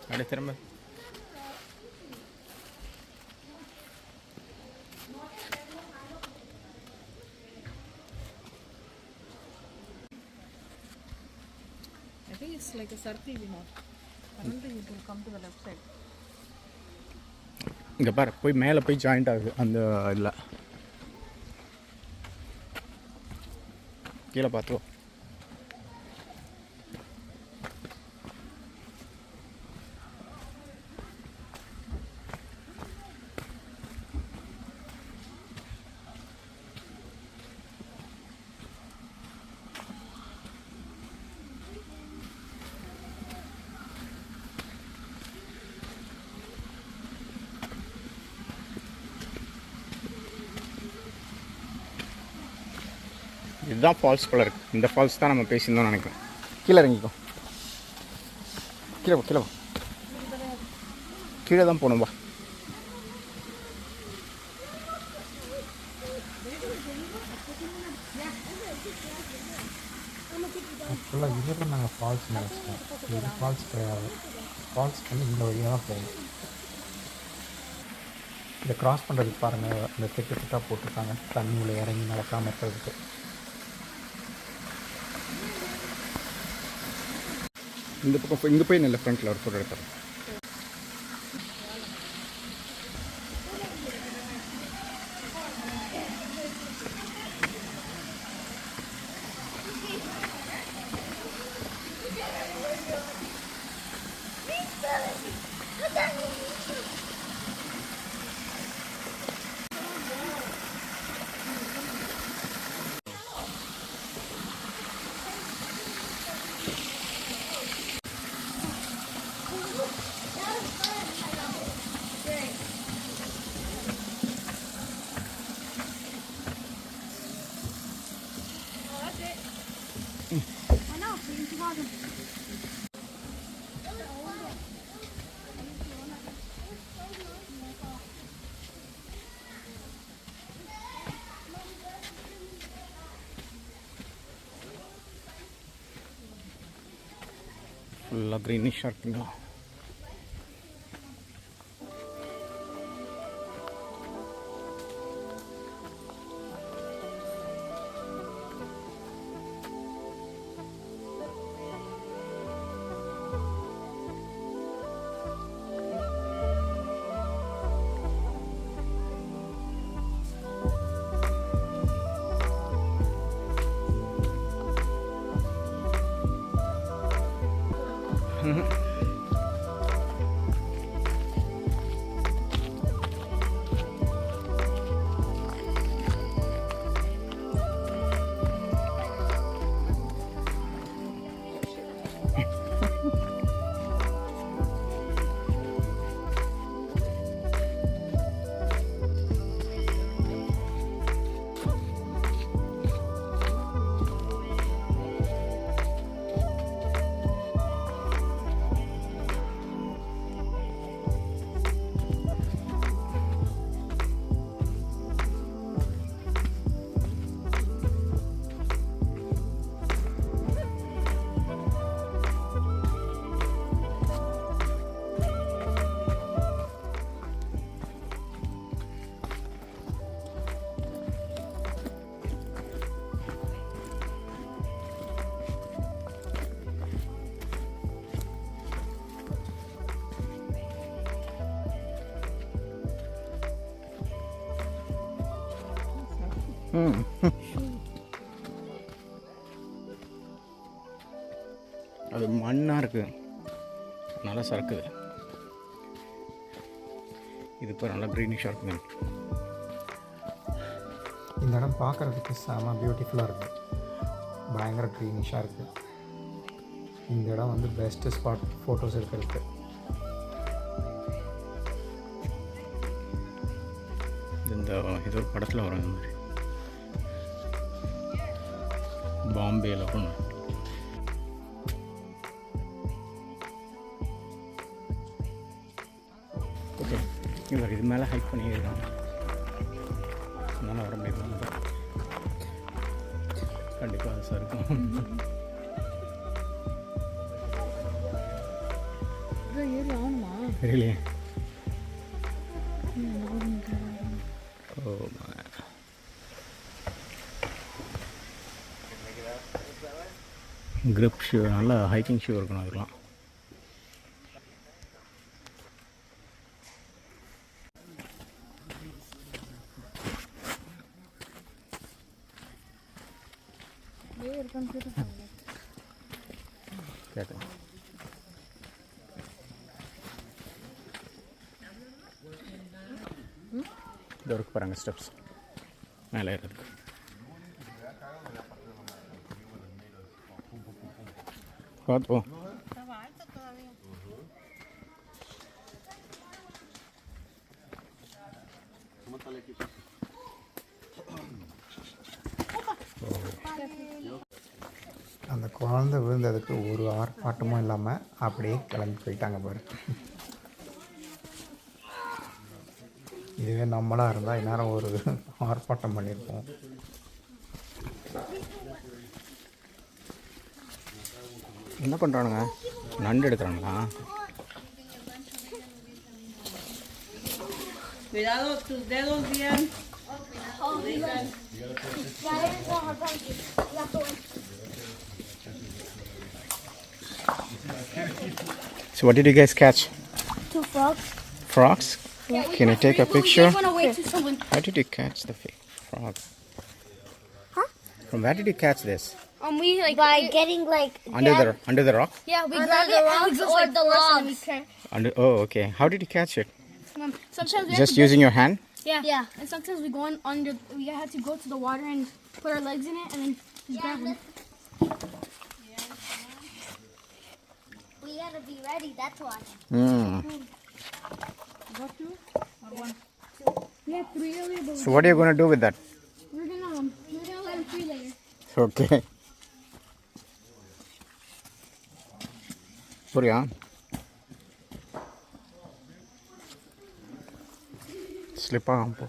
அப்படியே திரும்ப. I think it's like a circle, you know. I don't think it will come to the left side. இங்கே பாரு, போய் மேலே போய் ஜாயிண்ட் ஆகுது அந்த இதில். கீழே பார்த்துக்கோ. இதுதான் ஃபால்ஸ் போல இருக்குது. இந்த ஃபால்ஸ் தான் நம்ம பேசியிருந்தோம்னு நினைக்கிறேன். கீழே இறங்கிக்கோ. கீழே கீழே கீழே தான் போகணும். வா. ஆக்சுவலாக இதில் நாங்கள் ஃபால்ஸ் நினச்சிட்டோம். இது ஃபால்ஸ் கிடையாது. ஃபால்ஸ் வந்து இந்த வழியாக தான் போகணும். இதை க்ராஸ் பண்ணுறதுக்கு பாருங்கள், இந்த திட்டு திட்டாக போட்டிருக்காங்க தண்ணி உள்ள இறங்கி நடக்காமல் இருக்கிறதுக்கு. இந்த பக்கம் இங்கே போய் நல்ல ஃப்ரண்ட்டில் ஒரு ஃபோட்டோ எடுத்துறேன். ஃபுல்லாக க்ரீனிஷாக இருக்குங்களா? அது மண்ணாக இருக்குது, நல்லா சறுக்குது. இது இப்போ நல்லா க்ரீனிஷாக இருக்குங்க. இந்த இடம் பார்க்குறதுக்கு செம பியூட்டிஃபுல்லாக இருக்குது, பயங்கர க்ரீனிஷாக இருக்குது. இந்த இடம் வந்து பெஸ்ட்டு ஸ்பாட் ஃபோட்டோஸ் எடுக்கிறதுக்கு. இந்த இது ஒரு படத்தில் வரும், இந்த மாதிரி பாம்பேயில் ஒன்று. ஓகே, இவர் இது மேலே ஹைக் பண்ணியிருக்காங்க, அதனால் வர முடியாது. கண்டிப்பாக அது சார் இருக்கும். ஏறி ஆகணுமா? தெரியலையே. ம். ஓ grip ஷூ, நல்ல ஹைக்கிங் ஷூ இருக்கணும் அதுக்கெலாம். இருக்கான்னு கேட்டுருக்காங்க. கேட்டேன். இது இருக்கு பாருங்க ஸ்டெப்ஸ் மேலே ஏறதுக்கு. பார்த்து அந்த குழந்தை விழுந்ததுக்கு ஒரு ஆர்ப்பாட்டமும் இல்லாமல் அப்படியே கிளம்பி போயிட்டாங்க பாரு. இதுவே நம்மளாக இருந்தால் இந்நேரம் ஒரு ஆர்ப்பாட்டம் பண்ணியிருப்போம். என்ன பண்ணுறானுங்க? நண்டு எடுக்கிறாங்களா? Cuidado tus dedos bien. So what did you guys catch? 2 frogs. Frogs? Yeah. Can I take a picture? Give one away to someone. How did you catch the frog? Huh? From where did you catch this? We like by getting like Under the rock? yeah, we grab it and we just like the logs. Oh, okay. How did you catch it? Sometimes we Just using your hand? yeah. And sometimes we go in under. We have to go to the water and put our legs in it and then just grab them. We gotta be ready. That's why. Got 2 or 1? We have 3 earlier, but So what are you going to do with that? We're gonna let them free later. Okay. புரியா? Slip ஆகாம போ.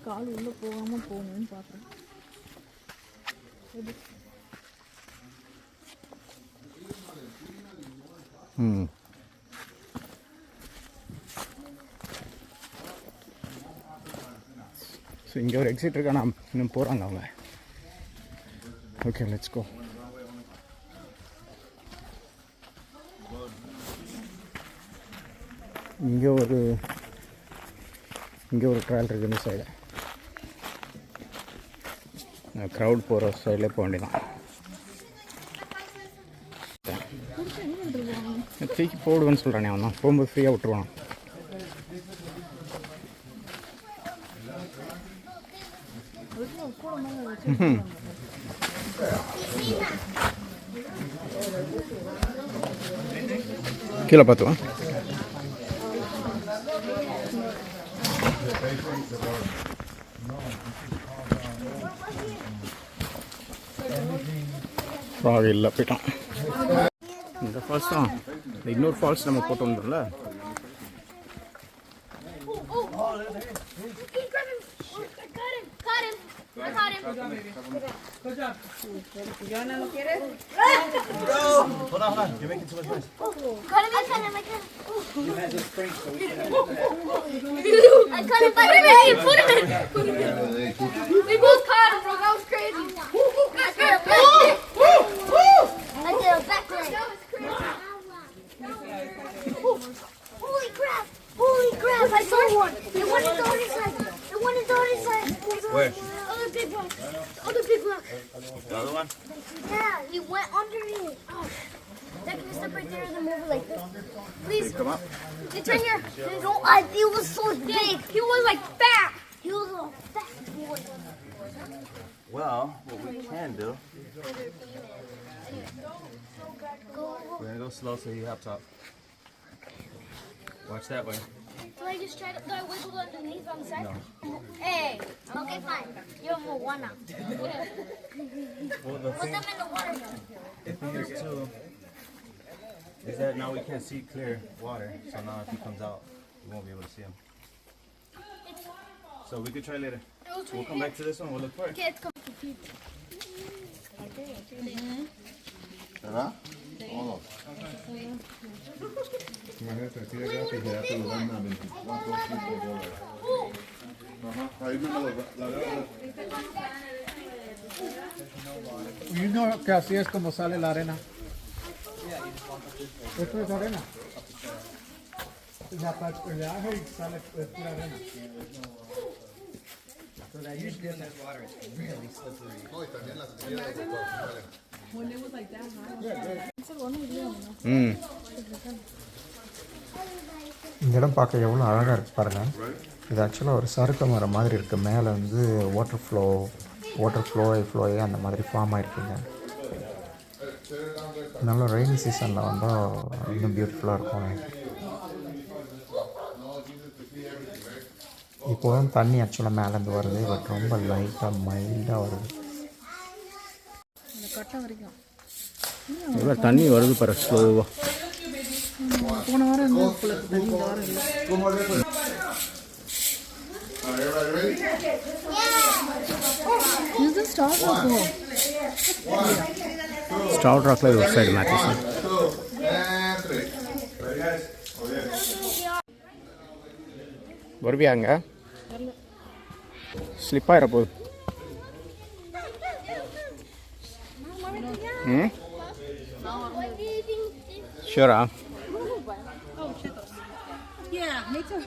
கால் உள்ள போகாம போகணும்னு பார்க்குறேன். So இங்கே ஒரு exit இருக்கா, நான் இன்னும் போகிறாங்க அவங்க. Okay, let's go. இங்கே ஒரு ட்ராயல் இருக்குது இந்த சைடு. க்ரௌட் போகிற சைடில் போக வேண்டியதான். தூக்கி போடுவேன்னு சொல்கிறானே அவன் தான். போகும்போது ஃப்ரீயாக விட்டுருவான். கீழே பார்த்துவான். ஃப்ராக் இல்லை, போயிட்டான். இந்த ஃபால்ஸ் தான். இன்னொரு ஃபால்ஸ் நம்ம போட்டு வந்துடும்ல. ¿Ya no lo quieres? Hold on. You're making too much noise. I cut him by the leg. Put him in. We both caught him, bro. That was crazy. I did a back leg. Holy crap! Holy crap! I saw one. It went on the other side. It went on the other side. Where? Other big rock. Other big rock. The other one? Yeah, he went underneath. Oh. That can step right there and then move like this. Please. Come up. It's right here. No, it was so big. He was like fat. He was a fat boy. Well, what we can do, we're gonna go slow so he hops up. Watch that way. Do I just try to? Do I wiggle underneath on the side? No. Hey. Okay, fine. You're a one now. Well, the Put thing, them in the water. the thing is too, is that now we can't see clear water. So now if he comes out, we won't be able to see him. So we could try later. We'll come back to this one. We'll look for it. Okay, it's coming. ¿Verdad? Todos. Tiene gratis y ya te lo dan a 24 $5. Ajá, ahí me lo da. La verdad. Y no, que así es como sale la arena. Esto es arena. La pastelaje y sale pura arena. When it was like that high. இந்த இடம் பார்க்க எவ்வளோ அழகாக இருக்குது பாருங்கள். இது ஆக்சுவலாக ஒரு சறுக்கு மரம் மாதிரி இருக்குது. மேலே வந்து வாட்டர் ஃப்ளோயே அந்த மாதிரி ஃபார்ம் ஆகிருக்குங்க. நல்லா ரெய்னி சீசனில் வந்தால் இன்னும் பியூட்டிஃபுல்லாக இருக்கும். இப்போ தான் தண்ணி ஆக்சுவலாக மேலேருந்து வருது. பட் ரொம்ப லைட்டாக மைல்டாக வருது. அந்த கட்டை வரைக்கும் எவ்வளோ தண்ணி வருது பாரு ஸ்லோவாக. போன வாரம் என்ன போல தண்ணி இந்த வாரம் இல்லை. Is this start or go? ஸ்டவுட் ராக்ல இது ஒரு சைடு மேத்திசன். வருவியா அங்கே? ஸ்லிப் ஆகிற போகுது. ம் ஷூரா? Yeah, me too.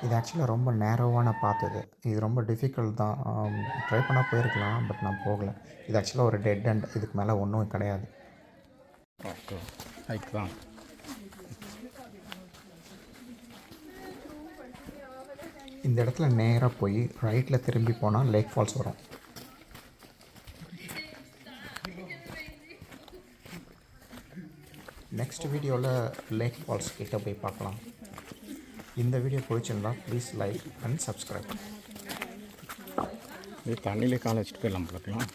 இது ஆக்சுவலாக ரொம்ப நேரோவான பார்த்தது. இது ரொம்ப டிஃபிகல்ட் தான். ட்ரை பண்ணால் போயிருக்கலாம், பட் நான் போகலை. இது ஆக்சுவலாக ஒரு டெட் அண்ட். இதுக்கு மேலே ஒன்றும் கிடையாது. ஓகே ஹைக் தான். இந்த இடத்துல நேராக போய் ரைட்டில் திரும்பி போனால் லேக் ஃபால்ஸ் வரும். நெக்ஸ்ட் வீடியோவில் லேக் ஃபால்ஸ் கிட்ட போய் பார்க்கலாம். இந்த வீடியோ பிடிச்சிருந்தா ப்ளீஸ் லைக் அண்ட் சப்ஸ்கிரைப். இது தண்ணியிலே காலை வச்சுட்டு போயிடலாம் பார்க்கலாம்.